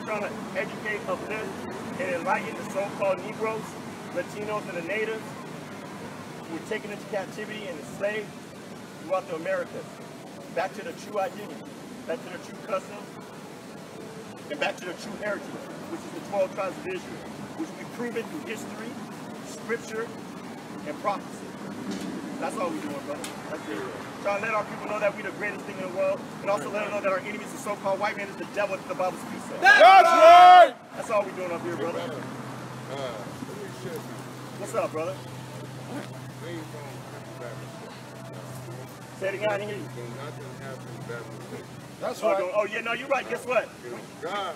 trying to educate, uplift, and enlighten the so-called Negroes, Latinos, and the natives who were taken into captivity and enslaved throughout the Americas. Back to their true identity, back to their true customs, and back to their true heritage, which is the 12 tribes of Israel, which we've proven through history, scripture, and prophecy. That's all we're doing, brother. That's it. Trying to let our people know that we're the greatest thing in the world, and also let them know that our enemies, the so-called white man, is the devil that the Bible speaks of. That's right! That's all we're doing up here, brother. What's up, brother? Say it again, I didn't hear you. That's right. Oh, yeah, no, you're right. Guess what? God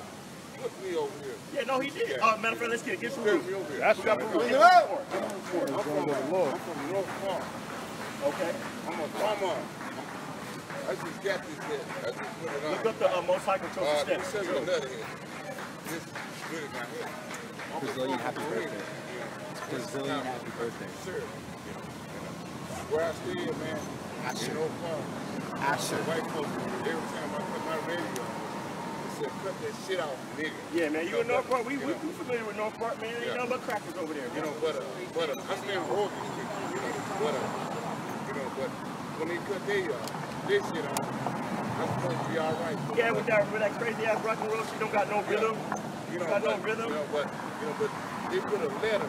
put me over here. Yeah, no, he did. Matter of fact, let's get some Put proof. me over here. That's right. Bring it up. I'm from North Farm. Okay. I'm a farmer. I just got this here. I just put it on. Look up the Most High Control steps. This is another here. This is really my head. Brazilian happy birthday. Brazilian happy birthday. Sure. Where I stay, man, in North Farm. White folks, every time I put my radio on, they said, cut that shit off, nigga. Yeah, man, you in North Park? We familiar with North Park, man. Ain't nothing but crackers over there. You know, but I stay in Oregon, but when they cut this shit off, I'm supposed to be all right. Yeah, with that crazy ass rock and roll, she don't got no rhythm. Got no rhythm. But they put a letter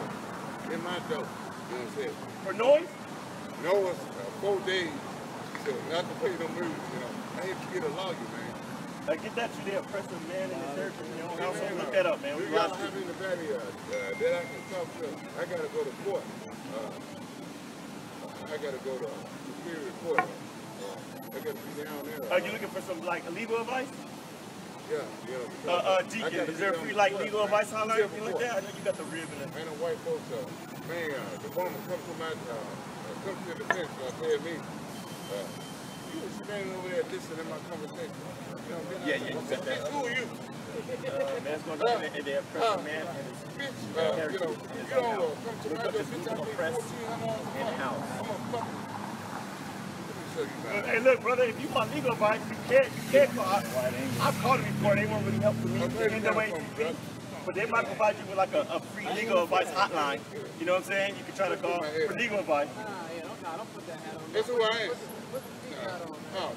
in my door. You know what I'm saying? For noise? No, it's 4 days. So not to pay no moves, you know. I had to get a lawyer, man. Get that to the oppressive man in the territory, you know. Also, look that up, man. We got to have in the valley that I can talk to. I got to go to court. I got to go to Superior Court. I got to be down there. Are you looking for some, like, legal advice? Yeah. Deacon, is there a free, like, legal advice hotline or anything like that? I know you got the rib in it. Man, the white folks, man, the woman come to my, come to the bench, tell me, you were standing over there listening to my conversation. You know, Yeah, you said that. Who are you? Man's going to be in the oppressive man and his bitch, you don't come to my door, bitch, I'll pay $1,400 in the house. I'm a fucking... Hey, look, brother, if you want legal advice, you can't call. I've called them before, they weren't really helping me in the way. But they might provide you with like a free legal advice hotline. You know what I'm saying? You can try to call for legal advice. Don't put that hat on. That's who I am. No.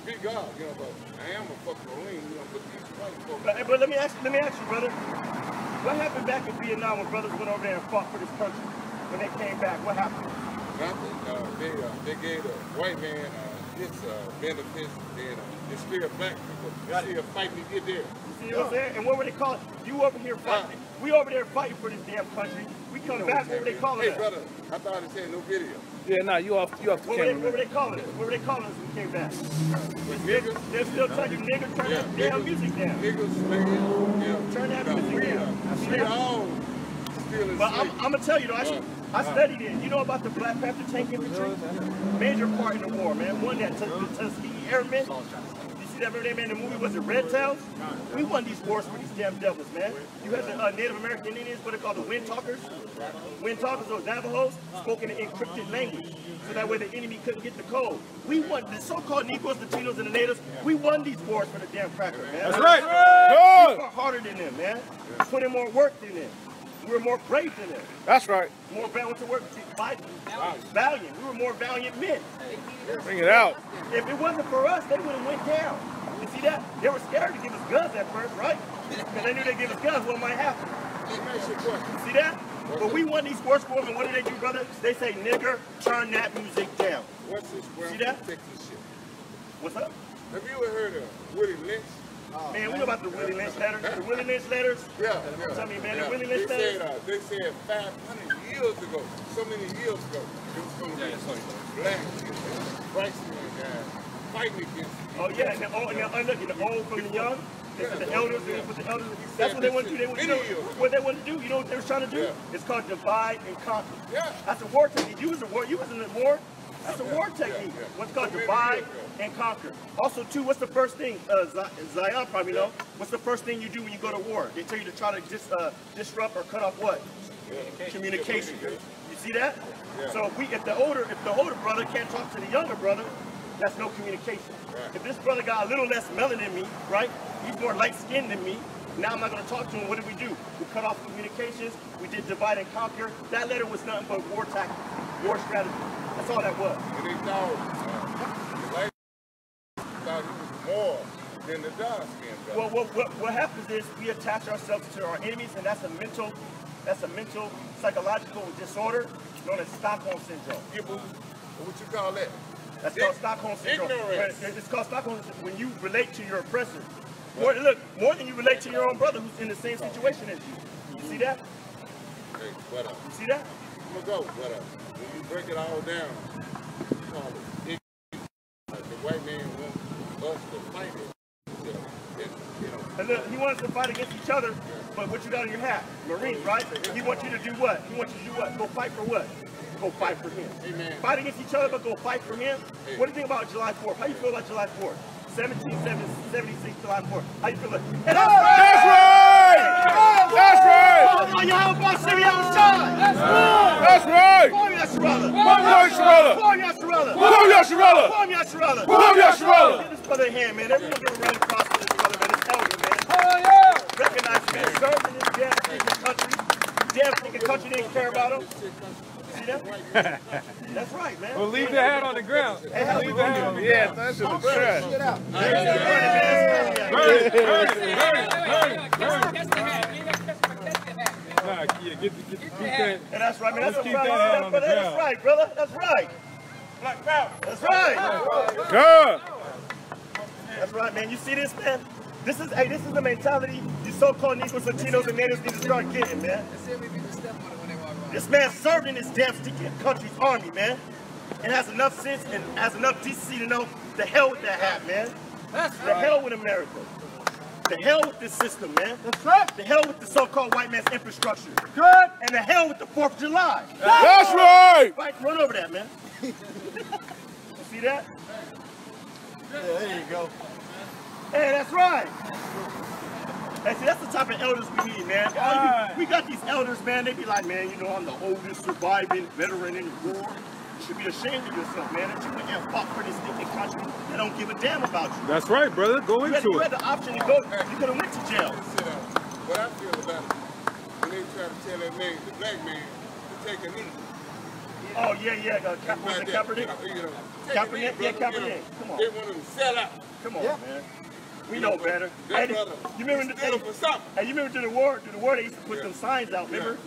Be God, you know, but I am a fucking Marine, you know, but these white folks. But let me ask you, brother. What happened back in Vietnam when brothers went over there and fought for this country? When they came back, what happened? Nothing. They gave the white man his benefits and they spared black people. They still fighting to get there. You see what I'm saying? And what were they calling? You over here fighting. We over there fighting for this damn country. We come back, what were they calling us? Hey, brother, I thought it said no video. Yeah, nah, you off the camera. What were they calling us? What were they calling us when we came back? Niggas? They're still telling you, nigga, turn that damn music down. Niggas, niggas, turn that music down. We all still in But I'm going to tell you, though, I studied it. You know about the Black Panther tank infantry? Major part in the war, man. Won that Tuskegee Airmen. You see that, remember that, man, in the movie, was it Red Tails? We won these wars for these damn devils, man. You had the Native American Indians, what they call the Wind Talkers. Wind Talkers, those Navajos, spoke in an encrypted language. So that way the enemy couldn't get the code. We won, the so-called Negroes, Latinos, and the natives, we won these wars for the damn cracker, man. That's right. We fought harder than them, man. We put in more work than them. We were more brave than them. That's right. More valiant to work. Valiant. We were more valiant men. Bring it out. If it wasn't for us, they would have went down. You see that? They were scared to give us guns at first, right? Because they knew they'd give us guns, what might happen? You see that? But we won these wars for them, and what did they do, brother? They say, nigger, turn that music down. What's this? See that? What's up? Have you ever heard of Willie Lynch? Man, we know about the Willie Lynch letters. The Willie Lynch letters? Yeah. Tell me, man, the Willie Lynch letters? They said 500 years ago, so many years ago, it was going to be black white guys fighting against. Oh, yeah, and the old from the young. The elders, that's what they want to do. What they want to do, you know what they were trying to do? Yeah. It's called divide and conquer. Yeah. That's a war technique. You was in the war. That's a war technique. What's called divide and conquer. Also, too, what's the first thing? Zion probably know. What's the first thing you do when you go to war? They tell you to try to disrupt or cut off what? Communication. You see that? Yeah. So if the older brother can't talk to the younger brother, that's no communication. Right. If this brother got a little less melanin than me, right? He's more light-skinned than me. Now I'm not going to talk to him. What did we do? We cut off communications. We did divide and conquer. That letter was nothing but war tactic, war strategy. That's all that was. And they thought, the lady thought he was more than the dark skin guy. Well, what happens is we attach ourselves to our enemies, and that's a mental psychological disorder known as Stockholm syndrome. Yeah, but what you call that? That's called Stockholm syndrome. Ignorance. It's called Stockholm syndrome when you relate to your oppressor. More than you relate to your own brother who's in the same situation as you. You see that? Hey, what up? You see that? I'm gonna go, what up? When you break it all down, you call it ignorance. The white man wants us to fight it. And look, he wants to fight against each other, but what you got in your hat? Marines, right? He wants you to do what? He wants you to do what? Go fight for what? Go fight for him. Amen. Fight against each other, but go fight for him. Hey. What do you think about July 4th? How do you feel about July 4th? 1776, July 4th. How you feel? That's right! That's right! Oh, you have a boss city outside! That's right! That's right! Form Yasharella! Form Yasharella! Form Yasharella! Form Yasharella! Form Yasharella! Form Yasharella! Give this brother a hand, man. Everyone give a round of applause for this brother, man. This elder, man. Oh, yeah! Recognize him, man. Served in this damn freaking country. Damn freaking country didn't care about him. See that? That's right, man. Well, leave the hat on the ground. Leave the hat on the ground. Yeah, that's in the trash. Burn it. And that's right, man. That's keep that hat on the ground. That's right, brother. That's right. Black power. That's right. Good. That's right, man. You see this, man? This is the mentality you so-called Negroes, Latinos, and natives need to start getting, man. This man served in this damn stinking country's army, man. And has enough sense and has enough decency to know the hell with that hat, man. That's right. The hell with America. The hell with this system, man. That's right. The hell with the so-called white man's infrastructure. Good. And the hell with the 4th of July. That's right. Right, run over that, man. You see that? Yeah, there you go. Hey, that's right. Hey, see, that's the type of elders we need, man. We got these elders, man. They be like, man, you know, I'm the oldest surviving veteran in the war. You should be ashamed of yourself, man, that you went and fought for this stinking country. They don't give a damn about you. That's right, brother. Go into it. You had the option to go. You could have went to jail. What I feel about it, when they try to tell that man, the black man, to take a knee. Oh, yeah. Kaepernick? Kaepernick? Yeah, Kaepernick. Come on. They want him to sell out. Come on, man. We know better. Hey, you remember during the war they used to put them signs out, remember?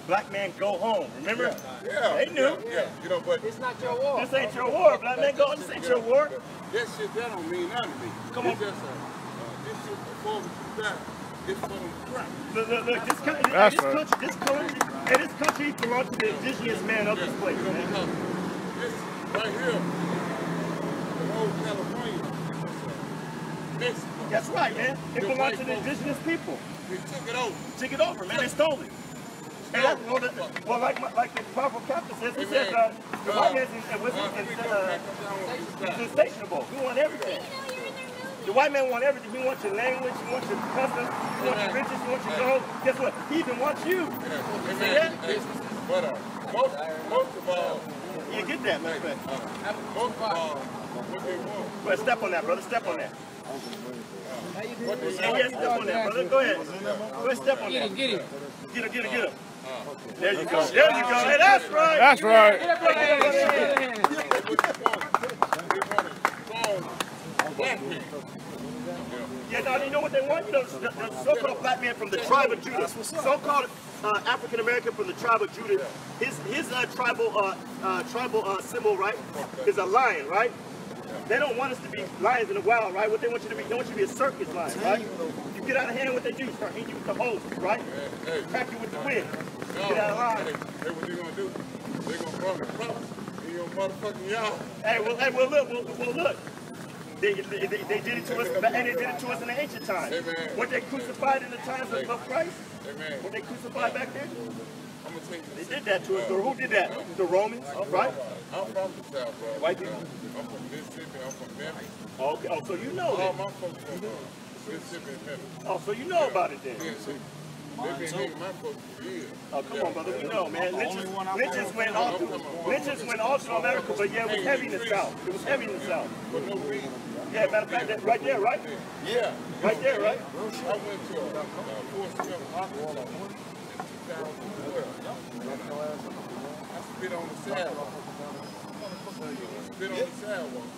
Black man go home, remember? Yeah. They knew. Yeah. You know, but it's not your war. This ain't your war, black man go home. This ain't your war. That shit, that don't mean nothing to me. Come on. It's just, this shit before we die, it's for them crap. Look, this country belongs to the indigenous man of this place, man. This right here, the whole California. That's right, man. It belongs to the indigenous people. They took it over. Took it over, man. They stole it. And that's, well, like the powerful captain says, he says the white man's insatiable. He wants everything. The white man wants everything. He wants your language, he wants your customs, he wants your riches, he wants your gold. Guess what? He even wants you. You see that? But most of all, you get that, man. Most of all, what they want. But step on that, brother. Step on that. Yeah, step on that, brother. Go ahead. Go ahead, step on that. Get him. There you go. Hey, that's right. That's right. Yeah, now you know what they want? You know, the so-called black man from the tribe of Judah, so-called African American from the tribe of Judah. His tribal symbol, right, is a lion, right? They don't want us to be lions in the wild, right? What they want you to be, they want you to be a circus lion, right? You get out of hand, what they do, start hitting you with the hose, right? Crack you with the whip. Get out of line. Hey, what they gonna do? They gonna run across in your motherfucking yard. Hey, well, look. They did it to us, and they did it to us in the ancient times. When they crucified in the times of Christ, when they crucified back there, they did that to us. So who did that? The Romans, right? I'm from the South, bro. White people? I'm from Mississippi, I'm from Memphis. Okay, oh, so you know All that. my folks from Mississippi and Memphis. Oh, so you know about it then. They've been hating my folks for years. Oh, come on, brother, we know, man. Lynchers went all through America, but yeah, it was heavy in the South. It was heavy in the South. For no reason. Yeah, matter of fact, that's right there, right? Yeah. Right there, right? I went to a four-step hospital in 2012. I spit on the sidewalk. Spit on the sidewalk.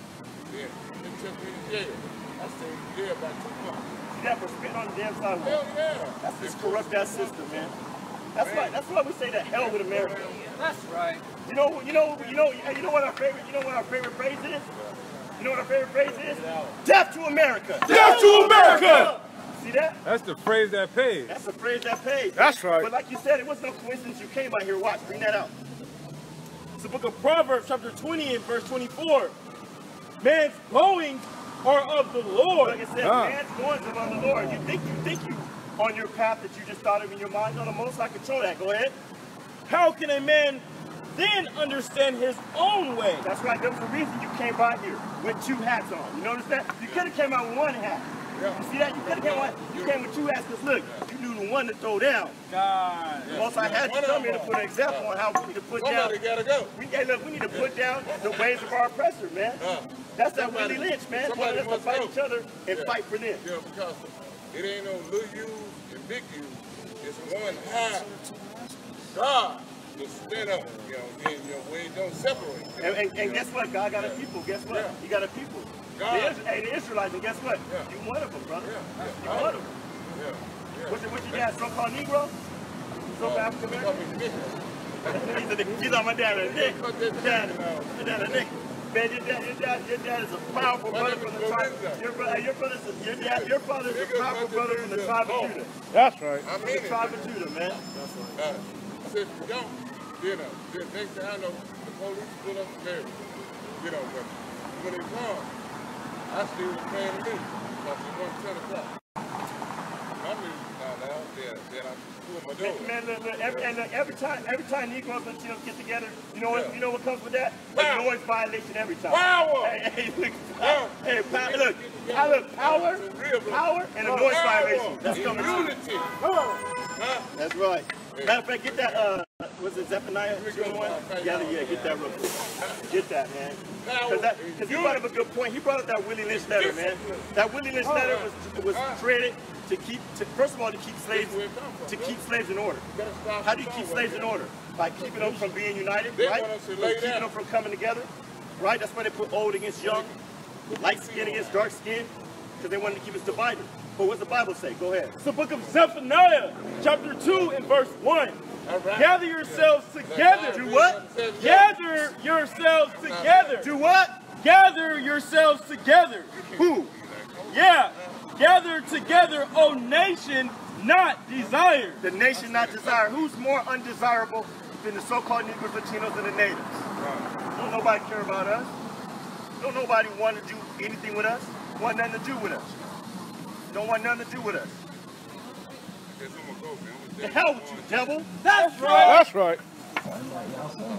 Yeah, they took me to jail. I stayed in jail about 2 months. See that for spitting on the damn sidewalk? Hell yeah. That's just corrupt that system, man. That's why we say the hell with America. That's right. You know what our favorite phrase is? You know what our favorite phrase is? Death to America! Death to America! See that? That's the phrase that pays. That's the phrase that pays. That's right. But like you said, it was no coincidence you came out here. Watch, bring that out. It's the book of Proverbs, chapter 20 and verse 24. Man's goings are of the Lord. Like it says, man's goings are of the Lord. You think you on your path that you just thought of in your mind? No, the Most High control that. Go ahead. How can a man then understand his own way? That's right. There was a reason you came by here with 2 hats on. You notice that? You could have came out with 1 hat. You see that? You could have came with 2 hats because look, you knew the one to throw down. God. Most I had to come here to put an example on how we need to put down. Somebody gotta go. We need to put down the ways of our oppressor, man. That's that Willie Lynch, man. Wanted us to fight each other and fight for them. Yeah, because it ain't no little U's and big U's. It's one high God to stand up, and we don't separate. And guess what? God got a people. Guess what? He got a people. The Israelites, and guess what? You one of them, brother. You one of them. What's your dad, so-called Negro? So-called African American? He's on my dad, Nick. My dad, Nick. Man, your dad is a powerful brother from the tribe. Your father is a powerful brother from the tribe of Judah. That's right. I mean the tribe of Judah, man. If you don't, then next thing I know, the police pull up the barrier. But when they come, I still was paying me because it wasn't 10 o'clock. My music found out, then I pulled my door. Man, look, every time Negroes and Latinos get together, you know what comes with that? A noise violation every time. Power! Hey, look, power and a noise violation. That's coming Unity. That's right. Matter of fact, get that, was it Zephaniah 2:1? Yeah, get that real quick. Get that, man. Because he brought up a good point. He brought up that Willie Lynch letter, man. That Willie Lynch letter was created to first of all, to keep slaves in order. How do you keep slaves in order? By keeping them from being united, right? By keeping them from coming together, right? That's why they put old against young, light skin against dark skin, because they wanted to keep us divided. But what's the Bible say? Go ahead. It's the book of Zephaniah, chapter 2 and verse 1. Right. Gather yourselves together. Do what? Gather yourselves together. Do what? Gather yourselves together. Who? Yeah. Gather together, O nation not desired. The nation not desired. Who's more undesirable than the so-called Negroes, Latinos, and the natives? Don't nobody care about us. Don't nobody want to do anything with us. Want nothing to do with us. Don't want nothing to do with us. The hell with you, devil. That's right. That's right.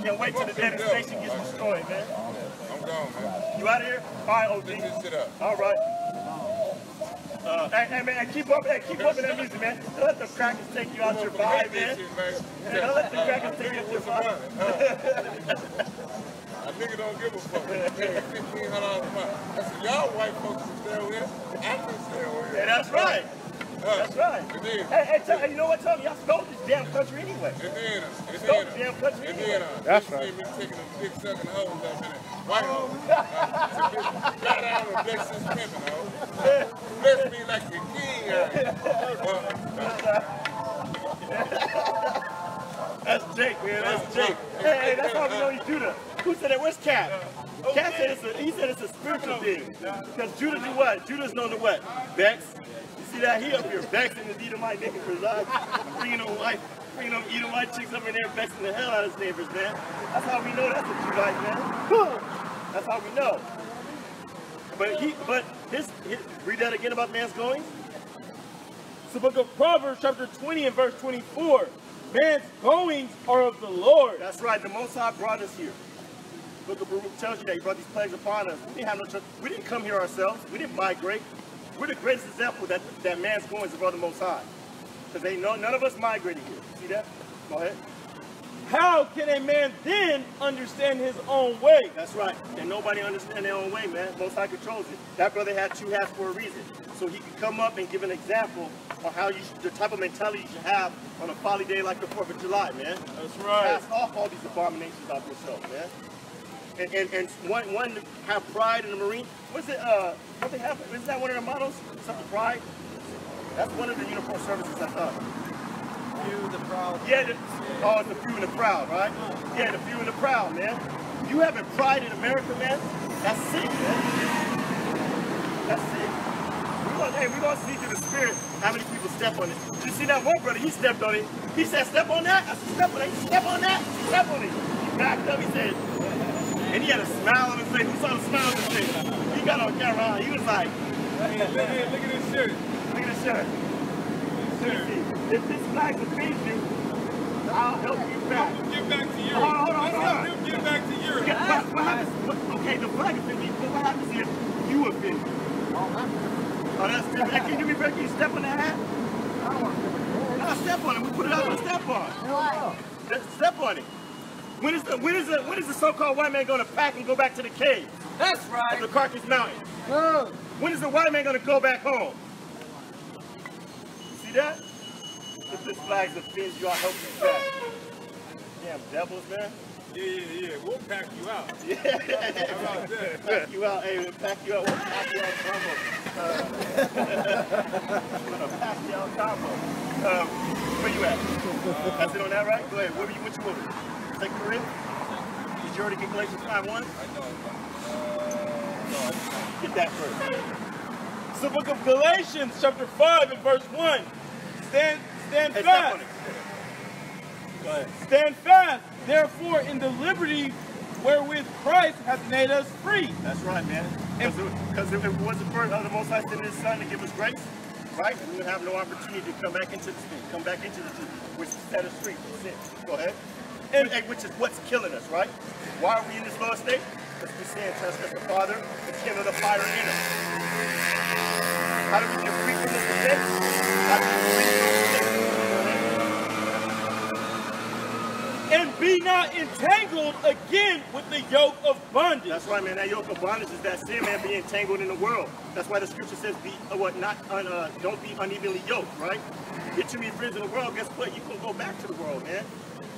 Can't wait till the day the station gets destroyed, man. I'm gone, man. You out of here? All right, OG. Sit up. All right. Hey, man, keep up with that music, man. Don't let the crackers take you out your vibe, man. Don't let the crackers take you out your vibe. A nigga don't give a fuck. Pay $1,500 a month. I said, y'all white folks can stay over here. I can stay over here. Yeah, that's right. That's right. Hey, you know what, Tommy? Y'all stole this damn country anyway. Stole this damn country anyway. That's right. You see me taking them big sucking hoes up in it. White hoes. Got out of bless this pimpin', ho. Bless me like the king out here. That's Jake, man. That's Jake. Hey, that's how we know he's Judah. Who said that? Where's Cat? Cat said it's a spiritual thing. Because Judah do what? Judah's known to what? Vex. You see that? He up here vexing his Edomite niggas for his eyes. Bringing them Edomite chicks up in there vexing the hell out of his neighbors, man. That's how we know that's a Judite, man. That's how we know. But read that again about man's goings. It's the book of Proverbs, chapter 20 and verse 24. Man's goings are of the Lord. That's right. The Most High brought us here. Book of Baruch tells you that he brought these plagues upon us. We didn't have no choice. We didn't come here ourselves. We didn't migrate. We're the greatest example that man's goings are of the Most High. Because none of us migrated here. See that? Go ahead. how can a man then understand his own way? That's right. And nobody understands their own way, man. Most High controls it. That brother had two hats for a reason. So he could come up and give an example on how you should, the type of mentality you should have on a folly day like the 4th of July, man. That's right. Cast off all these abominations off yourself, man. And one have pride in the Marine. What's it? What they have? Isn't that one of their mottos? Something pride. That's one of the uniform services. I thought. Few, the proud. Yeah. It's the few and the proud, right? Yeah, the few and the proud, man. You having pride in America, man? That's sick, man. That's sick. We're gonna see through the spirit how many people step on it. You see that one brother? He stepped on it. He said, "Step on that." I said, "Step on it." Step on that. Step on it. He backed up. He said. And he had a smile on his face. Who saw the smile on his face? He got on camera. He was like, Hey, look at this shirt. look at this shirt. If this flag defeats you, I'll help you back. Get back to Europe. Hold on. Get back to Europe. What happens? Okay, the flag offends me, but what happens if you offend me? Oh, that's good. Hey, can you be back? Can you step on that hat? No, step on it. We put it out on step on. Step on it. When is the so-called white man going to pack and go back to the cave? That's right. Of the Carcass Mountain. When is the white man going to go back home? You see that? If this flag offends you, I'll help you back. Damn devils, man. Yeah. We'll pack you out. Yeah. How about that? Pack you out. Hey, we'll pack you out. We'll pack you out combo. Pack you out combo. Where you at? That's it on that, right? Go ahead. What you order? Second Korean? Did you already get Galatians 5:1? Get that first. It's the book of Galatians, chapter 5 and verse 1. Stand Hey, fast. Go ahead. Stand fast, therefore, in the liberty wherewith Christ hath made us free. That's right, man. Because if it wasn't for the Most High sending His Son to give us grace, right, we would have no opportunity to come back into the truth, which set us free from sin. Go ahead. And which is what's killing us, right? Why are we in this lower state? Because we sin, transgress the Father, and kindle the fire in us. How do we get free from this state? How do we get free from this state? And be not entangled again with the yoke of bondage. That's right, man. That yoke of bondage is that sin, man, being entangled in the world. That's why the scripture says, don't be unevenly yoked, right? You get too many friends in the world, guess what? You can go back to the world, man.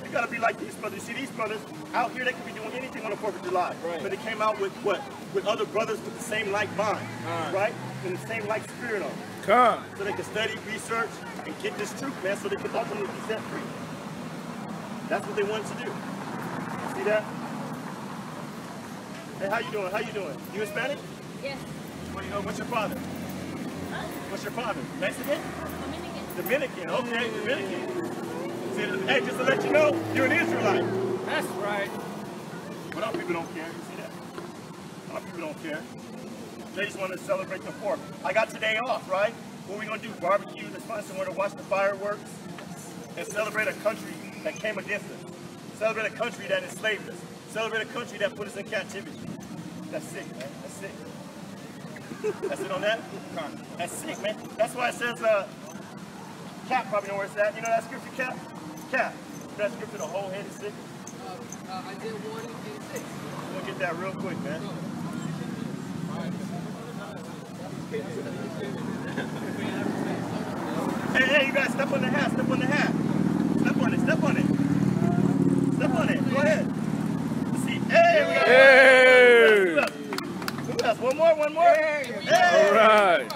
You gotta be like these brothers. You see these brothers out here, they could be doing anything on the 4th of July. Right. But they came out with what? With other brothers with the same like bond, right? And the same like spirit on them. So they can study, research, and get this truth, man, so they can ultimately be set free. That's what they wanted to do. See that? Hey, how you doing? How you doing? You Hispanic? Yes. What's your father? Huh? What's your father? Mexican? Dominican. Dominican, okay, Dominican. Hey, just to let you know, you're an Israelite. That's right. But other people don't care. You see that? Other people don't care. They just want to celebrate the 4th. I got today off, right? What are we going to do? Barbecue? Let's find somewhere to watch the fireworks and celebrate a country that came against us. Celebrate a country that enslaved us. Celebrate a country that put us in captivity. That's sick, man. That's sick. That's it on that? That's sick, man. That's why it says, Cap probably know where it's at. You know that scripture, Cap? Cap. That scripture, the whole head is sick. Isaiah 1:86. We'll get that real quick, man. Hey, you guys, step on the hat. Step on the hat. Step on it. Step on it. Step on it. Go ahead. Let's see. Hey, we got Who else? One more. Hey. All right.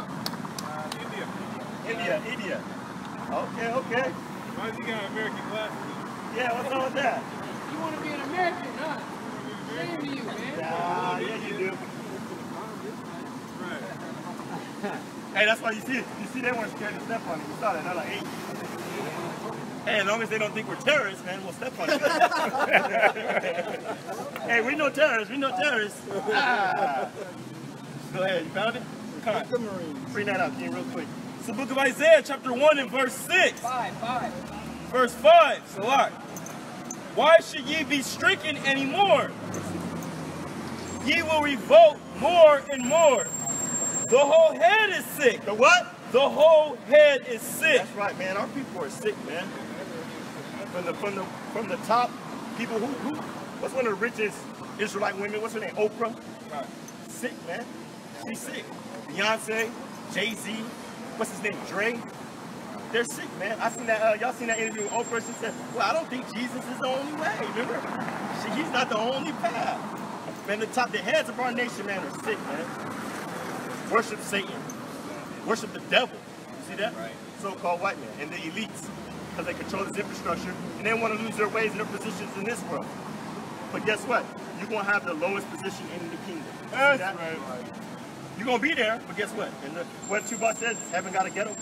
India. Okay. Why does he got American glasses? Yeah, what's wrong with that? You want to be an American, huh? Shame to you, man. Yeah, you do. Right. Hey, that's why you see they weren't scared to step on it. You saw that, they're like, hey. Hey, as long as they don't think we're terrorists, man, we'll step on it. Hey, we know terrorists. Ah. Go ahead, you found it? Come on. Bring that out, King, real quick. It's the book of Isaiah, chapter 1 and verse 6. 5. Verse 5, Salak. Why should ye be stricken anymore? Ye will revolt more and more. The whole head is sick. The what? The whole head is sick. That's right, man. Our people are sick, man. From the top, people who what's one of the richest Israelite women? What's her name? Oprah. Sick, man. She's sick. Beyonce, Jay-Z, what's his name? Dre. They're sick, man. I seen that. Y'all seen that interview with Oprah? She said, "Well, I don't think Jesus is the only way." Remember? He's not the only path. Man, the heads of our nation, man, are sick, man. Worship Satan. Worship the devil. You see that? Right. So-called white men and the elites, because they control this infrastructure and they want to lose their ways and their positions in this world. But guess what? You're going to have the lowest position in the kingdom. That's that? right. You're going to be there, but guess what? And what Tupac says, heaven got a ghetto.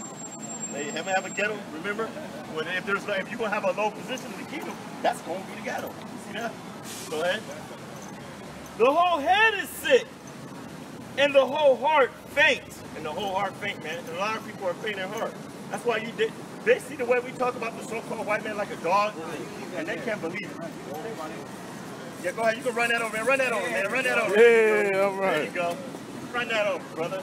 They heaven have a ghetto, remember? Well, if you're going to have a low position in the kingdom, that's going to be the ghetto. You see that? Go ahead. The whole head is sick, and the whole heart faint. And the whole heart faint, man. And a lot of people are faint in heart. That's why they see the way we talk about the so-called white man like a dog, and they can't believe it. Yeah, go ahead. You can run that over, man. Run that over, man. Run that over. Yeah, all right. There you go. Run that over, brother.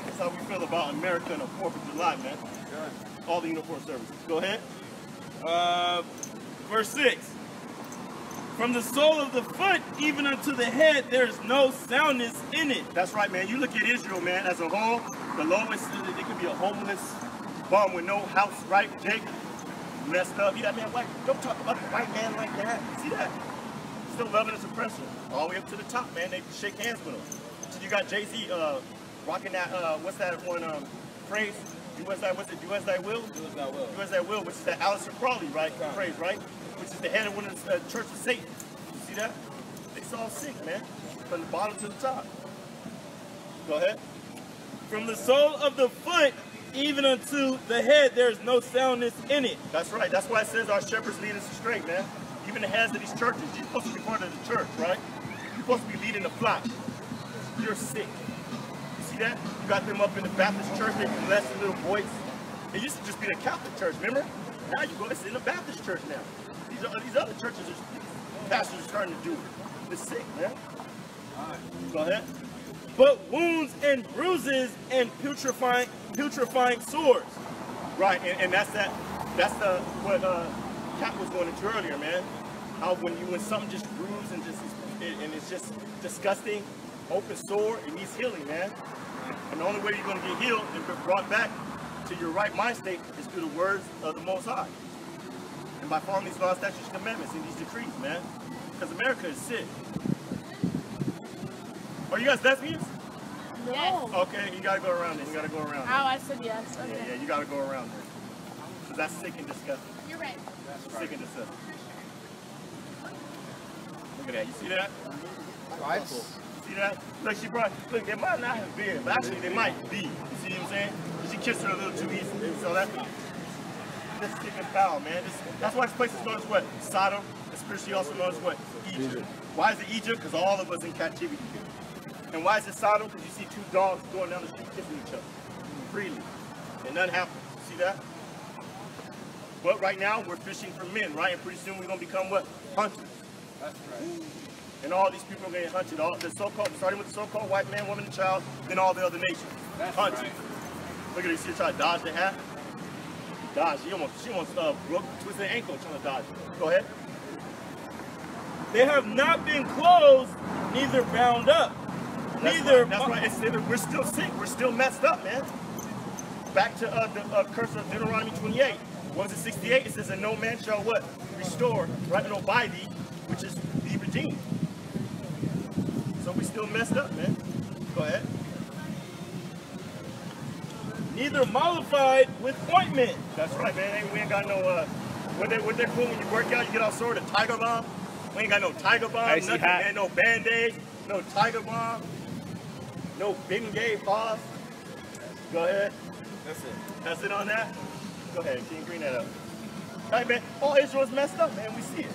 That's how we feel about America and the 4th of July, man. All the uniform services. Go ahead. Verse 6. From the sole of the foot even unto the head, there is no soundness in it. That's right, man. You look at Israel, man, as a whole, the lowest, it could be a homeless bum with no house, right? Jake, messed up. You that man, white, don't talk about the white man like that. See that? Still loving his oppressor. All the way up to the top, man. They shake hands with him. So you got Jay-Z rocking that, what's that one phrase? Do as thy, what's it? Do as thy will? Do as thou will. Do as thy will, which is that Aleister Crowley, right? Phrase, right? Which is the head of one of the Church of Satan. You see that? It's all sick, man. From the bottom to the top. Go ahead. From the sole of the foot even unto the head, there is no soundness in it. That's right. That's why it says our shepherds lead us astray, man. Even the heads of these churches. You're supposed to be part of the church, right? You're supposed to be leading the flock. You're sick. You see that? You got them up in the Baptist church. They molesting little boys. It used to just be the Catholic church, remember? Now you go, it's in the Baptist church now. These other churches, pastors are starting to do it. It's sick, man. Go ahead. But wounds and bruises and putrefying sores. Right, and that's what Kat was going into earlier, man. How when something just bruised and it's just disgusting, open sore, it needs healing, man. And the only way you're going to get healed and be brought back to your right mind state is through the words of the Most High. And by following these laws, statutes, and commandments, and these decrees, man. Because America is sick. Are you guys lesbians? No. Okay, you gotta go around it. You gotta go around Oh, I said yes. Okay. Yeah, you gotta go around it. Because that's sick and disgusting. You're right. Sick and disgusting. Look at that. You see that? Bible. See that? Look, she brought. Look, they might not have been, but actually they might be. You see what I'm saying? She kissed her a little too easy. So that's sick and foul, man. That's why this place is known as what? Sodom. It's spiritually also known as what? Egypt. Why is it Egypt? Because all of us in captivity. And why is it Sodom? Because you see two dogs going down the street kissing each other freely, and nothing happens. See that? But right now we're fishing for men, right? And pretty soon we're gonna become what? Hunters. That's right. And all these people are getting hunted. All the so-called, starting with the so-called white man, woman, and child, then all the other nations. That's hunted. right. Look at this. She tried to dodge the hat. Dodge. She almost broke, twisted her ankle trying to dodge it. Go ahead. They have not been closed, neither bound up. That's right. We're still sick. We're still messed up, man. Back to the curse of Deuteronomy 28. What was it, 68? It says, and no man shall what? Restore, right? No, buy thee, which is be redeemed. So we still messed up, man. Go ahead. Neither mollified with ointment. That's right, man. We ain't got no, what they're cool when you work out, you get all sore, the Tiger Bomb. We ain't got no Tiger Bomb, nothing, man. No Band-Aids, no Tiger Bomb, no Bengay pause. Go ahead. That's it. That's it on that? Go ahead, can you green that up? All right, man. All Israel's messed up, man. We see it.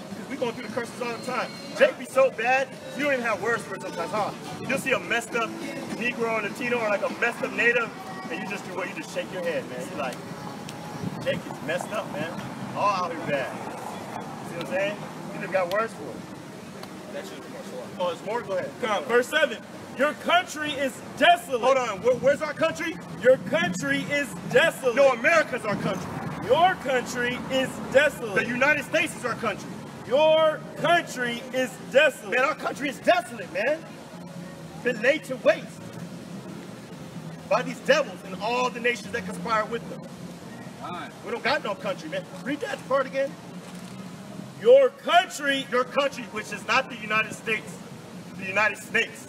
Because we going through the curses all the time. Jake be so bad, you don't even have words for it sometimes, huh? You'll see a messed up Negro or Latino or like a messed up Native, and you just do what? You just shake your head, man. You're like, Jake is messed up, man. All out here bad. See what I'm saying? You just got words for it. That should be more sore. Oh, it's more? Go ahead. Come on, verse 7. Your country is desolate. Hold on. Where's our country? Your country is desolate. No, America's our country. Your country is desolate. The United States is our country. Your country is desolate. Man, our country is desolate, man. Been laid to waste by these devils and all the nations that conspire with them. We don't got no country, man. Read that part again. Your country, which is not the United States, the United Snakes,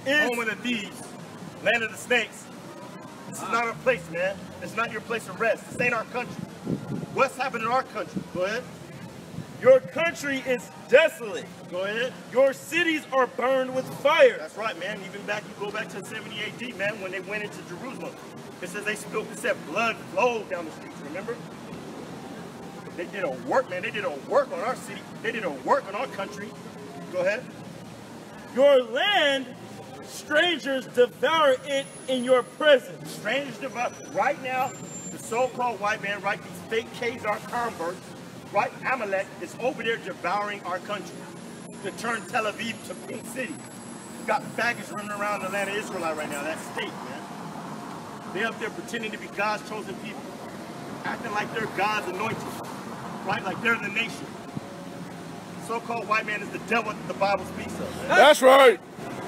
is home of the thieves, land of the snakes. This is not our place, man. It's not your place of rest. This ain't our country. What's happened in our country? Go ahead. Your country is desolate. Go ahead. Your cities are burned with fire. That's right, man. Even back, you go back to 70 AD, man, when they went into Jerusalem. It says they spilled, it said blood flowed down the streets, remember? They did a work, man. They did a work on our city. They did a work on our country. Go ahead. Your land, strangers devour it in your presence. Strangers devour. Right now, the so-called white man, right, these fake Khazar converts, right, Amalek is over there devouring our country to turn Tel Aviv to Pink City. You got faggots running around the land of Israelite right now, that state, man. They up there pretending to be God's chosen people, acting like they're God's anointed, right, like they're the nation. So-called white man is the devil that the Bible speaks of, man. That's right.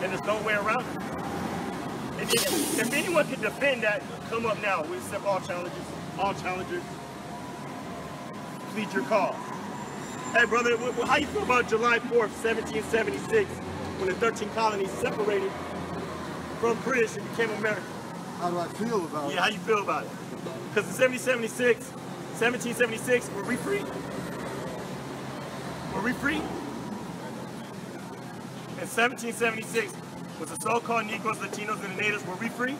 And there's no way around it. And if anyone can defend that, come up now. We accept all challengers, plead your cause. Hey, brother, how you feel about July 4th, 1776, when the 13 colonies separated from British and became American? How do I feel about it? Yeah, how you feel about it? Because in 1776, were we free? Were we free? In 1776, was the so-called Negroes, Latinos, and the natives, were we free?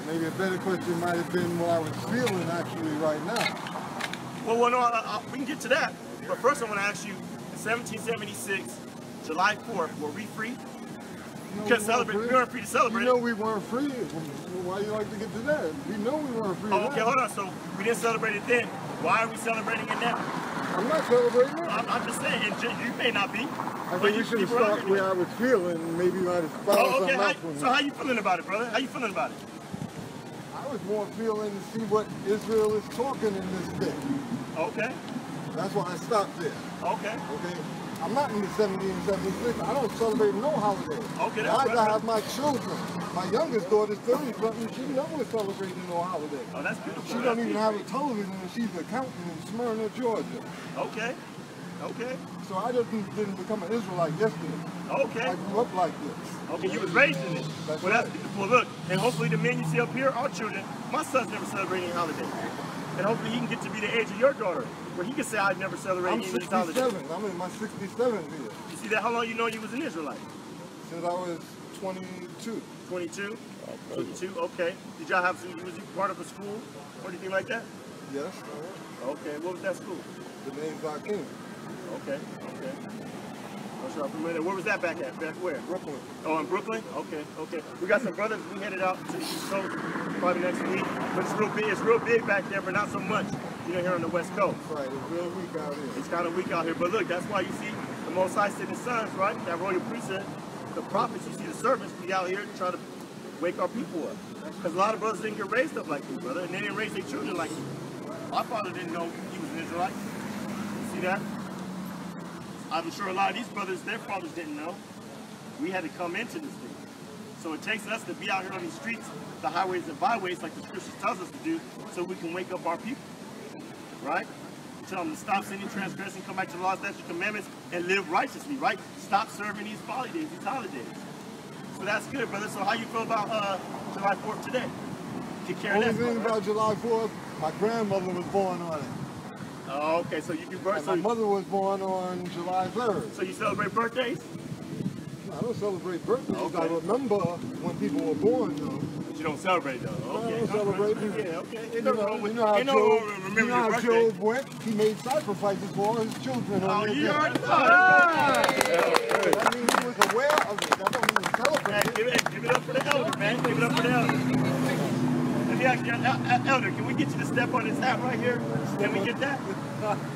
Maybe a better question might have been what I was feeling actually right now. Well, no, we can get to that. But first I want to ask you, in 1776, July 4th, were we free? We weren't free to celebrate. You know we weren't free. Why you like to get to that? We know we weren't free. Oh, okay, hold on. So we didn't celebrate it then. Why are we celebrating it now? I'm not celebrating it. I'm just saying, you may not be. I think we should have started where I was feeling. Maybe might have found something else for me. So how you feeling about it, brother? How you feeling about it? I was more feeling to see what Israel is talking in this day. Okay. That's why I stopped there. Okay. Okay. I'm not in the 1776. I don't celebrate no holiday. Okay, that's right. I have my children. My youngest daughter's 30-something. She never celebrated no holiday. Oh, that's beautiful. She don't even have a television, and she's an accountant in Smyrna, Georgia. Okay. Okay. So I didn't become an Israelite yesterday. Okay. I grew up like this. Okay, you was raised in it. That's well, right. That's beautiful. Look, and hopefully the men you see up here are children. My son's never celebrated any holiday. And hopefully he can get to be the age of your daughter, where he can say, I've never celebrated any holiday. I'm 67. I'm in my 67th year. You see that? How long you know you was an Israelite? Since I was 22. 22? 22, okay. Did y'all have some, was you part of a school or anything like that? Yes. Okay, what was that school? The name's Hakeem. Okay, okay. I'm sure I'm familiar. Where was that back at? Back where? Brooklyn. Oh, in Brooklyn? Okay, okay. We got some brothers. We headed out to the East Coast probably next week. But it's real big. It's real big back there, but not so much, you know, here on the West Coast. Right, it's real weak out here. It's kind of weak out here. But look, that's why you see the Most High sitting sons, right? That royal priesthood, the prophets, you see the servants be out here to try to wake our people up. Because a lot of brothers didn't get raised up like you, brother, and they didn't raise their children like you. My father didn't know he was an Israelite. You see that? I'm sure a lot of these brothers, their fathers didn't know. We had to come into this thing. So it takes us to be out here on these streets, the highways and byways, like the scriptures tells us to do, so we can wake up our people, right? Tell them to stop sinning, transgressing, come back to the laws, statutes, commandments, and live righteously, right? Stop serving these folly days, these holidays. So that's good, brother. So how you feel about July 4th today? Only thing about July 4th, my grandmother was born on it. Oh, okay, so you do birthdays. My mother was born on July 3rd. So you celebrate birthdays? I don't celebrate birthdays. Okay. I remember when people were born, though. But you don't celebrate, though. Okay. I don't celebrate. Yeah, okay. You know how Job went? He made sacrifices for all his children. Oh, you already know. That means he was aware of it. That don't mean he celebrated. Hey, give it up for the elder, man. Give it up for the elder. Let me ask you, elder, can we get you to step on this hat right here? Can we get that?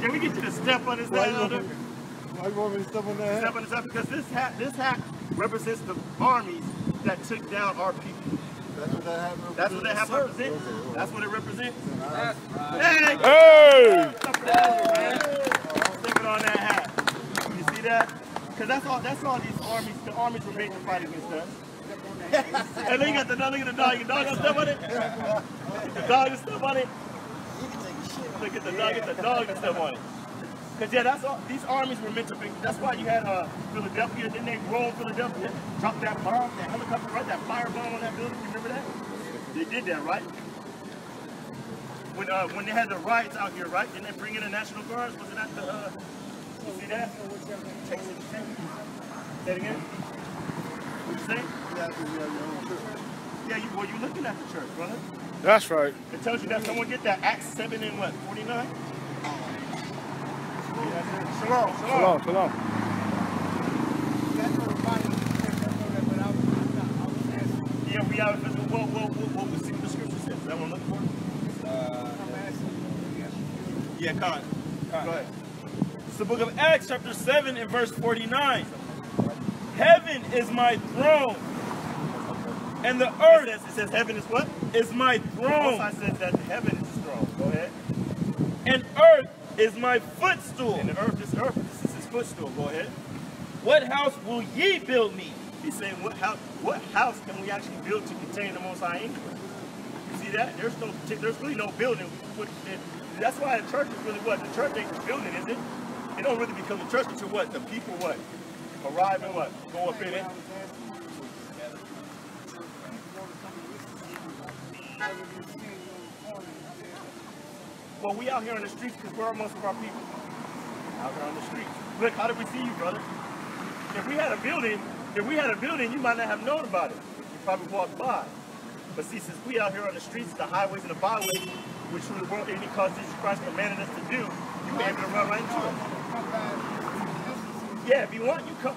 Can we get you to step on this hat, elder? Why you want me to step on that hat? Step on this hat because this hat represents the armies that took down our people. That's what that hat represents. That's what that hat represents. That's what it represents. That's right. Hey! Hey! Step it on that hat. You see that? Because that's all these armies, the armies were made to fight against us. And then you got the dog, look at the dog. Your dog gonna step on it? The dog gonna step on it? Look at the dog, get the dog to step on it. Because yeah, that's all, these armies were meant to be, that's why you had Philadelphia, then they rolled Philadelphia, dropped that bomb, that helicopter, right, that firebomb on that building, you remember that? They did that, right? When they had the riots out here, right? Didn't they bring in the National Guards? Wasn't that the, you see that? Say it again? What you say? Yeah, you're looking at the church, brother. That's right. It tells you that someone get that Acts 7 and what, 49? Shalom. Shalom. Yeah, we have what we see what the scripture says. Is that what I'm looking for? Yeah, Con. Go ahead. It's the book of Acts, chapter 7 and verse 49. Heaven is my throne, and the earth. It says heaven is what? Is my throne. I said that heaven is his throne. Go ahead. And earth is my footstool. And the earth, this is his footstool. Go ahead. What house will ye build me? He's saying, what house can we actually build to contain the Most High anyway? You see that? There's really no building. That's why the church is really what? The church ain't the building, is it? It don't really become a church until what? The people what? Arrive and what? Go up in it. Well, we out here on the streets because where are most of our people? Out here on the streets. Look, how did we see you, brother? If we had a building, you might not have known about it. You probably walked by. But see, since we out here on the streets, the highways and the byways, which the world enemy caused Jesus Christ commanded us to do, you may be able to run right into it. Yeah, if you want, you come.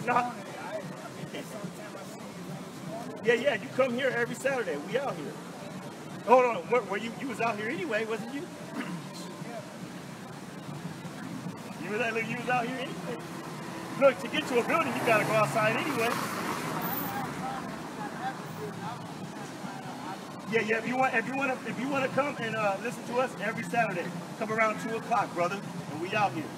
No. Yeah, you come here every Saturday. We out here. Hold on, where you was out here anyway, wasn't you? You was out here anyway. Look, to get to a building, you gotta go outside anyway. Yeah. If you want to come and listen to us every Saturday, come around 2 o'clock, brother, and we out here.